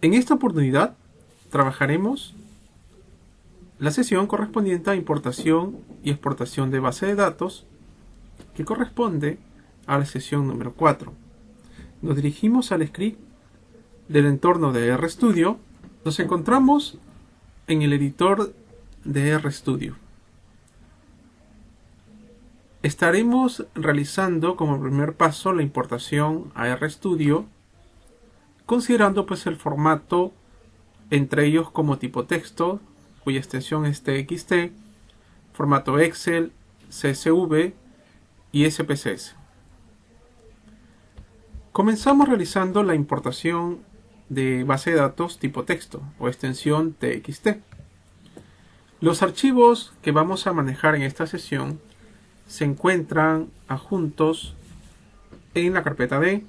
En esta oportunidad trabajaremos la sesión correspondiente a importación y exportación de base de datos, que corresponde a la sesión número 4. Nos dirigimos al script del entorno de RStudio. Nos encontramos en el editor de RStudio. Estaremos realizando como primer paso la importación a RStudio, considerando pues el formato, entre ellos como tipo texto, cuya extensión es TXT, formato Excel, CSV y SPSS. Comenzamos realizando la importación de base de datos tipo texto o extensión TXT. Los archivos que vamos a manejar en esta sesión se encuentran adjuntos en la carpeta D.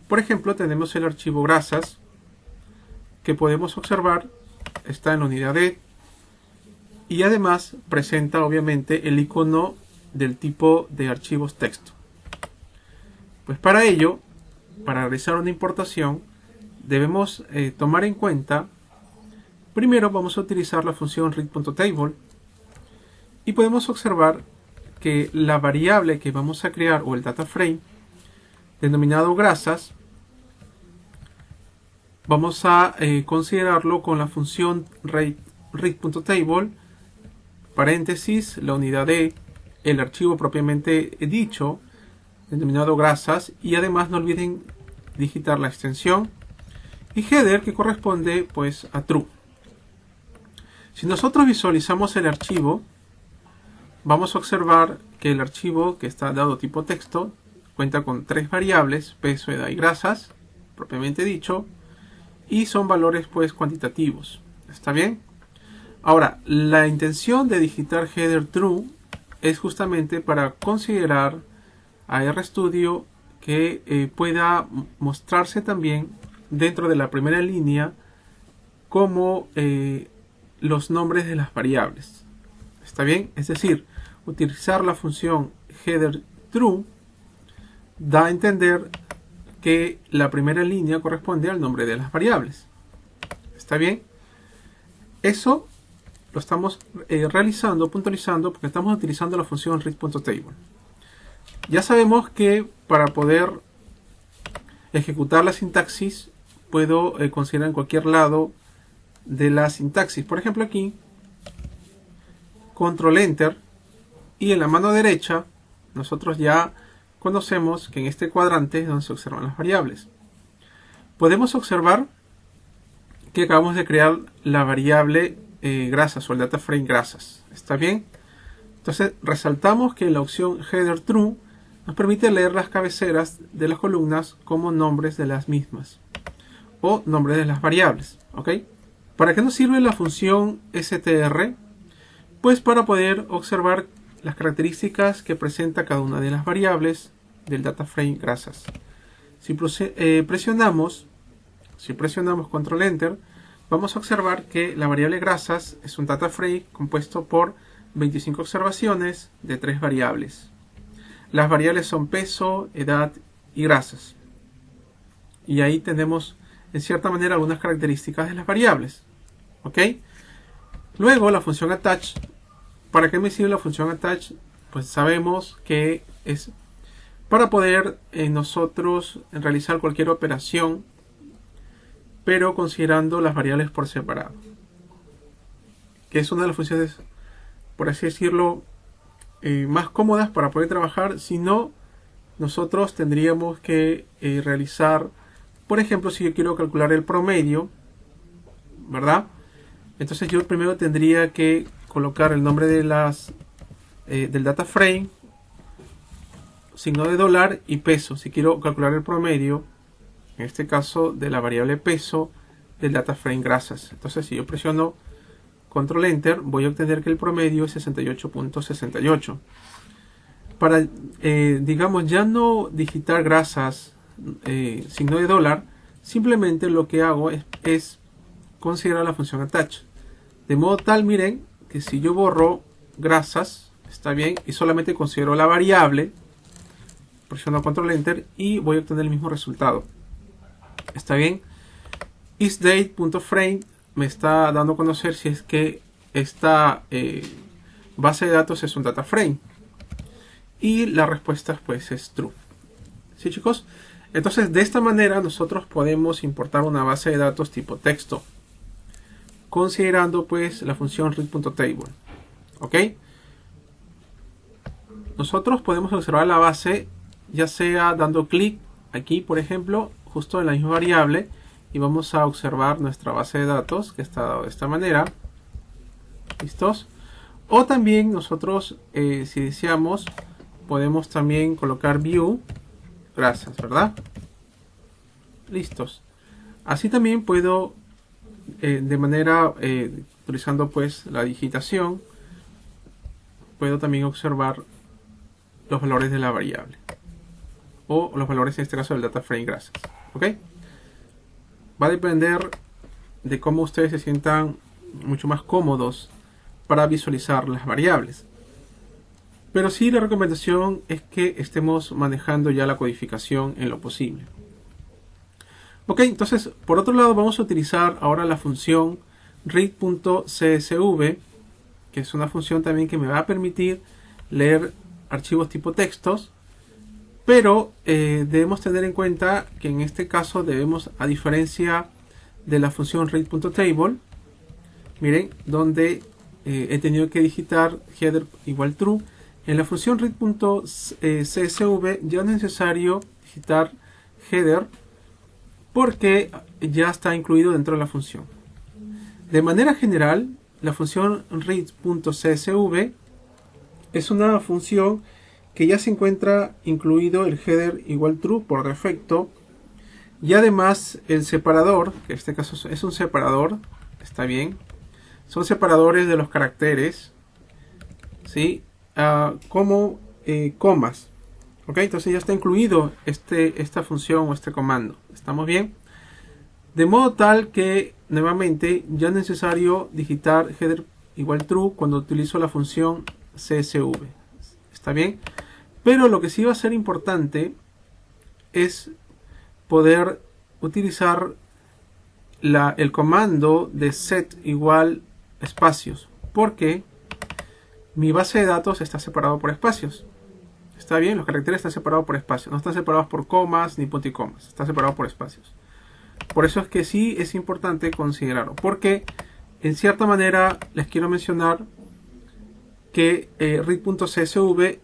Por ejemplo, tenemos el archivo grasas, que podemos observar está en la unidad D, y además presenta obviamente el icono del tipo de archivos texto. Pues para ello, para realizar una importación, debemos tomar en cuenta, primero vamos a utilizar la función read.table, y podemos observar que la variable que vamos a crear, o el data frame denominado grasas, vamos a considerarlo con la función read.table, paréntesis, la unidad de el archivo propiamente dicho, denominado grasas, y además no olviden digitar la extensión, y header, que corresponde pues a true. Si nosotros visualizamos el archivo, vamos a observar que el archivo, que está dado tipo texto, cuenta con tres variables: peso, edad y grasas, propiamente dicho, y son valores pues cuantitativos. ¿Está bien? Ahora, la intención de digitar header true es justamente para considerar a RStudio que pueda mostrarse también dentro de la primera línea como los nombres de las variables. ¿Está bien? Es decir, utilizar la función header true da a entender que la primera línea corresponde al nombre de las variables. ¿Está bien? Eso lo estamos realizando, puntualizando, porque estamos utilizando la función read.table. Ya sabemos que para poder ejecutar la sintaxis, puedo considerar en cualquier lado de la sintaxis. Por ejemplo, aquí, control enter, y en la mano derecha, nosotros ya conocemos que en este cuadrante es donde se observan las variables. Podemos observar que acabamos de crear la variable grasas, o el data frame grasas. ¿Está bien? Entonces resaltamos que la opción header true nos permite leer las cabeceras de las columnas como nombres de las mismas, o nombres de las variables. ¿Ok? ¿Para qué nos sirve la función str? Pues para poder observar las características que presenta cada una de las variables del data frame grasas. Si presionamos control enter, vamos a observar que la variable grasas es un data frame compuesto por 25 observaciones de 3 variables. Las variables son peso, edad y grasas. Y ahí tenemos en cierta manera algunas características de las variables. ¿Ok? Luego la función attach. ¿Para qué me sirve la función attach? Pues sabemos que es para poder nosotros realizar cualquier operación, pero considerando las variables por separado, que es una de las funciones, por así decirlo, más cómodas para poder trabajar. Si no, nosotros tendríamos que realizar, por ejemplo, si yo quiero calcular el promedio, ¿verdad? Entonces yo primero tendría que colocar el nombre de del data frame, signo de dólar y peso, si quiero calcular el promedio, en este caso de la variable peso del data frame grasas. Entonces si yo presiono control enter, voy a obtener que el promedio es 68.68. Para digamos ya no digitar grasas signo de dólar, simplemente lo que hago es considerar la función attach, de modo tal, miren, que si yo borro grasas, está bien, y solamente considero la variable, presiono control enter y voy a obtener el mismo resultado. ¿Está bien? isDate.frame me está dando a conocer si es que esta base de datos es un data frame. Y la respuesta pues es true. ¿Sí, chicos? Entonces de esta manera nosotros podemos importar una base de datos tipo texto, considerando pues la función read.table. ¿Ok? Nosotros podemos observar la base ya sea dando clic aquí, por ejemplo, justo en la misma variable, y vamos a observar nuestra base de datos que está dado de esta manera. ¿Listos? O también nosotros, si deseamos, podemos también colocar view. Gracias, ¿verdad? Listos. Así también puedo, de manera, utilizando pues la digitación, puedo también observar los valores de la variable. O los valores en este caso del data frame. Gracias. ¿Ok? Va a depender de cómo ustedes se sientan mucho más cómodos para visualizar las variables. Pero sí, la recomendación es que estemos manejando ya la codificación en lo posible. Ok, entonces, por otro lado, vamos a utilizar ahora la función read.csv, que es una función también que me va a permitir leer archivos tipo textos, pero debemos tener en cuenta que en este caso debemos, a diferencia de la función read.table, miren, donde he tenido que digitar header igual true, en la función read.csv ya no es necesario digitar header porque ya está incluido dentro de la función. De manera general, la función read.csv es una función que ya se encuentra incluido el header igual true por defecto, y además el separador, que en este caso es un separador, está bien, son separadores de los caracteres, ¿sí? Como comas. ¿Ok? Entonces ya está incluido esta función o este comando. ¿Estamos bien? De modo tal que nuevamente ya es necesario digitar header igual true cuando utilizo la función csv. ¿Está bien? Pero lo que sí va a ser importante es poder utilizar el comando de set igual espacios, porque mi base de datos está separado por espacios. Está bien, los caracteres están separados por espacios, no están separados por comas ni punticomas, está separado por espacios. Por eso es que sí es importante considerarlo, porque en cierta manera les quiero mencionar que read.csv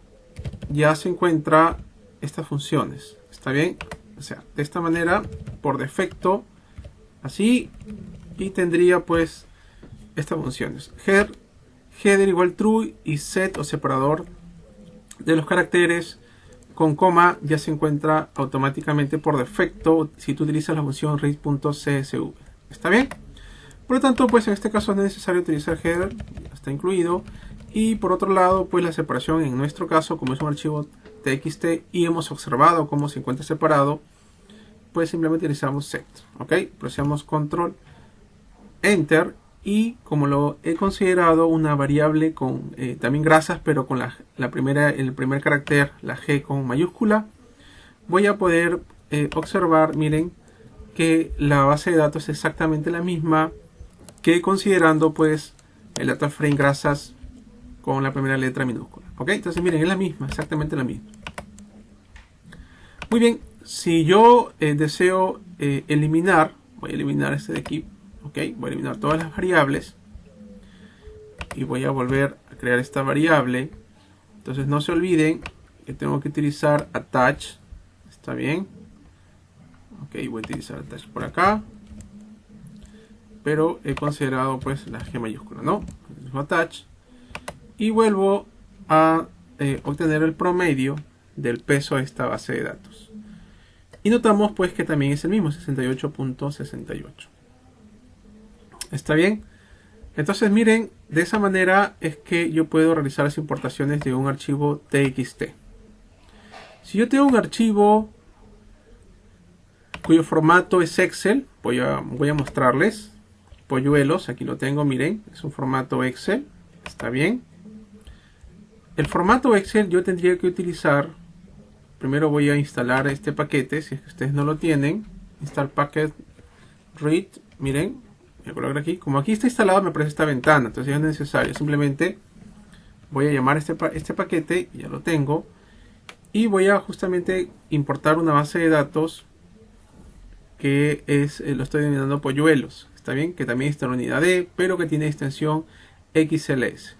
ya se encuentra estas funciones. ¿Está bien? O sea, de esta manera, por defecto, así, y tendría pues estas funciones. Header igual true y set o separador de los caracteres con coma ya se encuentra automáticamente por defecto si tú utilizas la función read.csv. ¿Está bien? Por lo tanto, pues en este caso no es necesario utilizar header, ya está incluido. Y por otro lado, pues la separación en nuestro caso, como es un archivo txt y hemos observado cómo se encuentra separado, pues simplemente utilizamos set. ¿Ok? Presionamos control, enter, y como lo he considerado una variable con también grasas, pero con el primer carácter, la G con mayúscula, voy a poder observar, miren, que la base de datos es exactamente la misma que considerando pues el data frame grasas con la primera letra minúscula. ¿Ok? Entonces miren, es la misma, exactamente la misma. Muy bien, si yo deseo eliminar, voy a eliminar este de aquí. Ok, voy a eliminar todas las variables y voy a volver a crear esta variable. Entonces no se olviden que tengo que utilizar attach. ¿Está bien? Ok, voy a utilizar attach por acá, pero he considerado pues la G mayúscula, ¿no? Attach, y vuelvo a obtener el promedio del peso de esta base de datos. Y notamos pues que también es el mismo, 68.68. ¿Está bien? Entonces miren, de esa manera es que yo puedo realizar las importaciones de un archivo txt. Si yo tengo un archivo cuyo formato es Excel, voy a mostrarles. Polluelos, aquí lo tengo, miren, es un formato Excel. ¿Está bien? El formato Excel yo tendría que utilizar, primero voy a instalar este paquete, si es que ustedes no lo tienen, install packet read, miren, voy a colocar aquí, como aquí está instalado me aparece esta ventana, entonces ya no es necesario, simplemente voy a llamar este paquete, ya lo tengo, y voy a justamente importar una base de datos que es, lo estoy denominando polluelos, está bien, que también está en la unidad D, pero que tiene extensión XLS.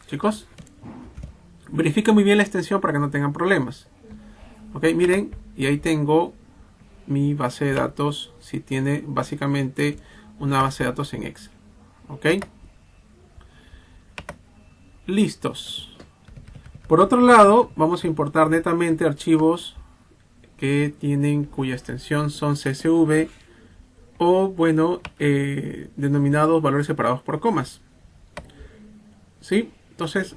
Chicos, verifiquen muy bien la extensión para que no tengan problemas. Ok, miren, y ahí tengo mi base de datos, si tiene básicamente una base de datos en Excel. Ok, listos. Por otro lado, vamos a importar netamente archivos que tienen cuya extensión son CSV o, bueno, denominados valores separados por comas. ¿Sí? Entonces,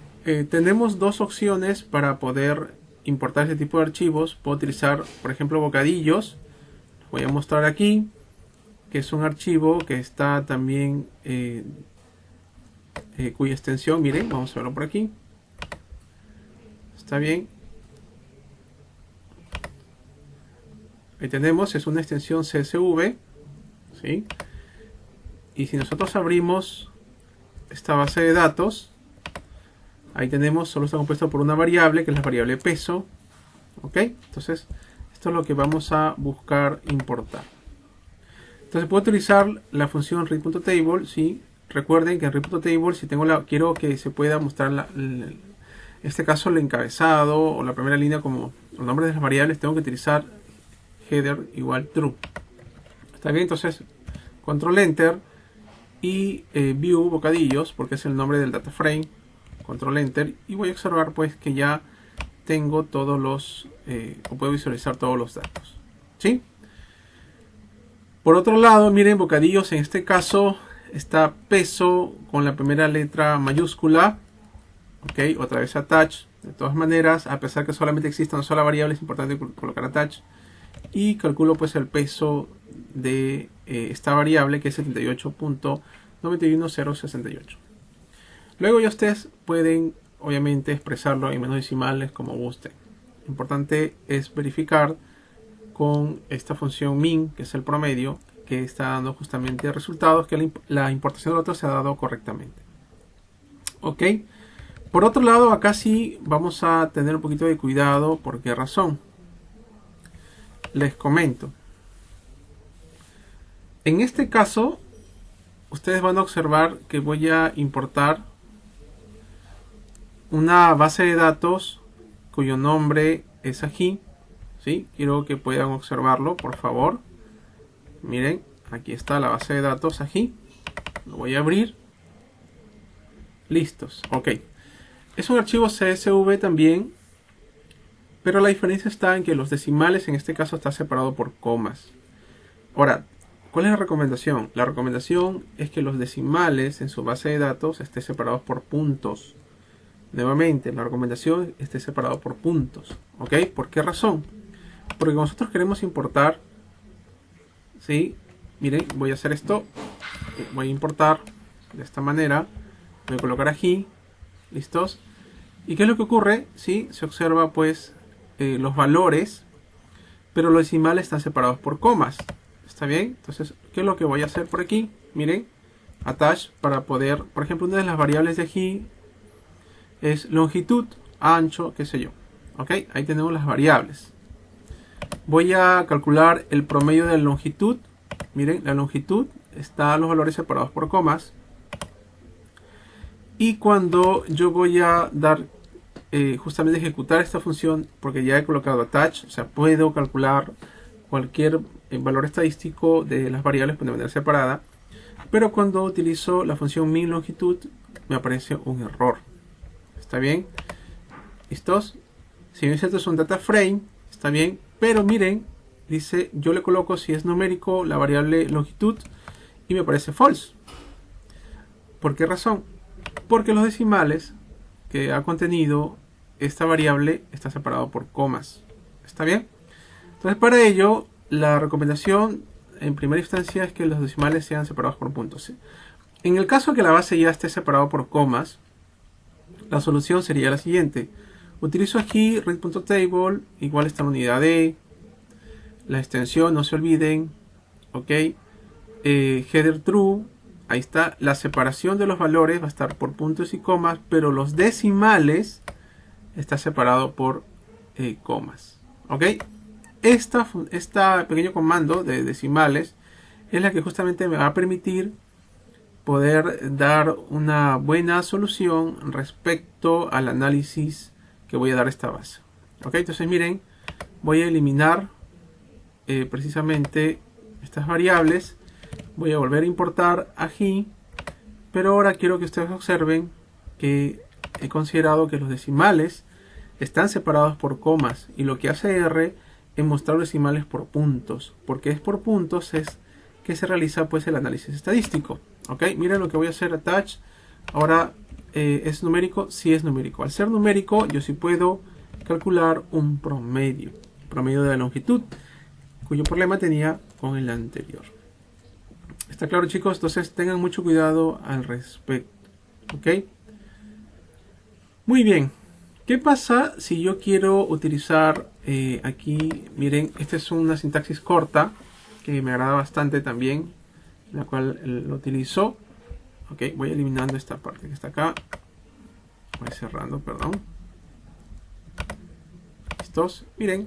tenemos dos opciones para poder importar este tipo de archivos. Puedo utilizar, por ejemplo, bocadillos. Voy a mostrar aquí que es un archivo que está también cuya extensión, miren, vamos a verlo por aquí. Está bien. Ahí tenemos, es una extensión CSV, ¿sí? Y si nosotros abrimos esta base de datos, ahí tenemos, solo está compuesto por una variable, que es la variable peso. ¿Ok? Entonces, esto es lo que vamos a buscar importar. Entonces, puedo utilizar la función read.table, ¿sí? Recuerden que en read.table, si quiero que se pueda mostrar, en este caso, el encabezado o la primera línea como los nombres de las variables, tengo que utilizar header igual true. Está bien, entonces control enter y view bocadillos, porque es el nombre del data frame, control enter, y voy a observar pues que ya tengo todos los o puedo visualizar todos los datos, ¿sí? Por otro lado, miren, bocadillos, en este caso está peso con la primera letra mayúscula, ok, otra vez attach. De todas maneras, a pesar que solamente exista una sola variable, es importante colocar attach. Y calculo pues el peso de esta variable, que es 78.91068. Luego ya ustedes pueden obviamente expresarlo en menos decimales como gusten. Lo importante es verificar con esta función min, que es el promedio, que está dando justamente resultados, que la importación de datos se ha dado correctamente. Ok. Por otro lado, acá sí vamos a tener un poquito de cuidado. ¿Por qué razón? Les comento. En este caso, ustedes van a observar que voy a importar una base de datos cuyo nombre es aquí, ¿sí? Quiero que puedan observarlo, por favor. Miren, aquí está la base de datos aquí. Lo voy a abrir. Listos, ok. Es un archivo CSV también, pero la diferencia está en que los decimales en este caso está separado por comas. Ahora, ¿cuál es la recomendación? La recomendación es que los decimales en su base de datos estén separados por puntos. Nuevamente, la recomendación esté separado por puntos. ¿Ok? ¿Por qué razón? Porque nosotros queremos importar, ¿sí? Miren, voy a hacer esto. Voy a importar de esta manera. Voy a colocar aquí. ¿Listos? ¿Y qué es lo que ocurre? ¿Sí? Se observa pues los valores, pero los decimales están separados por comas. ¿Está bien? Entonces, ¿qué es lo que voy a hacer por aquí? Miren, attach para poder, por ejemplo, una de las variables de aquí es longitud, ancho, qué sé yo. ¿Ok? Ahí tenemos las variables. Voy a calcular el promedio de la longitud. Miren, la longitud está los valores separados por comas. Y cuando yo voy a dar, justamente ejecutar esta función, porque ya he colocado attach, o sea, puedo calcular cualquier valor estadístico de las variables de manera separada. Pero cuando utilizo la función min longitud, me aparece un error. ¿Está bien? ¿Listos? Si bien esto es un data frame, está bien, pero miren, dice, yo le coloco si es numérico la variable longitud y me parece false. ¿Por qué razón? Porque los decimales que ha contenido esta variable está separado por comas. ¿Está bien? Entonces, para ello, la recomendación en primera instancia es que los decimales sean separados por puntos, ¿sí? En el caso que la base ya esté separado por comas, la solución sería la siguiente. Utilizo aquí read.table, igual está la unidad D, la extensión, no se olviden, ok. header true. Ahí está, la separación de los valores va a estar por puntos y comas, pero los decimales está separado por comas. ¿Ok? Este pequeño comando de decimales es la que justamente me va a permitir poder dar una buena solución respecto al análisis que voy a dar a esta base. ¿Ok? Entonces miren, voy a eliminar precisamente estas variables. Voy a volver a importar aquí, pero ahora quiero que ustedes observen que he considerado que los decimales están separados por comas, y lo que hace R es mostrar decimales por puntos, porque es por puntos es que se realiza pues el análisis estadístico. Ok, miren lo que voy a hacer, attach. Ahora ¿es numérico? Sí, es numérico. Al ser numérico yo sí puedo calcular un promedio de la longitud, cuyo problema tenía con el anterior. ¿Está claro, chicos? Entonces tengan mucho cuidado al respecto. ¿Ok? Muy bien. ¿Qué pasa si yo quiero utilizar aquí? Miren, esta es una sintaxis corta que me agrada bastante también, la cual lo utilizo. Ok, voy eliminando esta parte que está acá. Voy cerrando, perdón. Listos. Miren,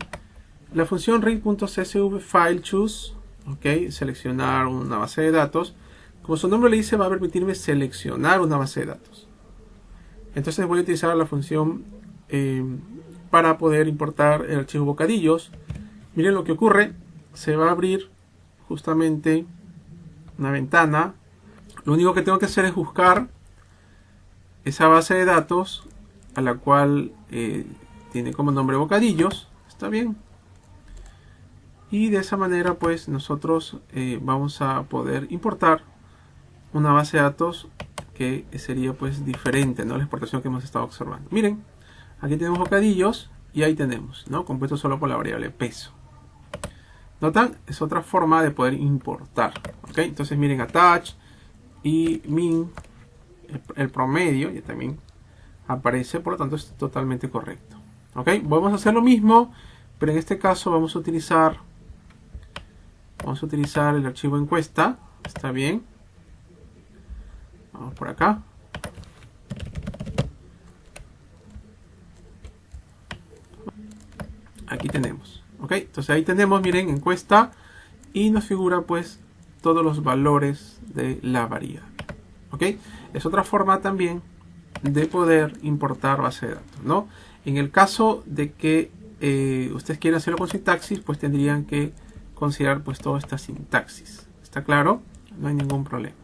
la función read.csv file choose. Ok, seleccionar una base de datos. Como su nombre le dice, va a permitirme seleccionar una base de datos. Entonces voy a utilizar la función para poder importar el archivo bocadillos. Miren lo que ocurre. Se va a abrir justamente una ventana. Lo único que tengo que hacer es buscar esa base de datos a la cual tiene como nombre bocadillos. ¿Está bien? Y de esa manera pues nosotros vamos a poder importar una base de datos que sería pues diferente, ¿no? La exportación que hemos estado observando. Miren, aquí tenemos bocadillos y ahí tenemos, ¿no? Compuesto solo por la variable peso. ¿Notan? Es otra forma de poder importar. ¿Ok? Entonces miren, attach y min, el promedio ya también aparece, por lo tanto es totalmente correcto. ¿Ok? Vamos a hacer lo mismo, pero en este caso vamos a utilizar el archivo encuesta. Está bien. Vamos por acá. Aquí tenemos. Ok, entonces ahí tenemos, miren, encuesta, y nos figura pues todos los valores de la variable. Ok, es otra forma también de poder importar base de datos, ¿no? En el caso de que ustedes quieran hacerlo con sintaxis, pues tendrían que considerar pues toda esta sintaxis. ¿Está claro? No hay ningún problema.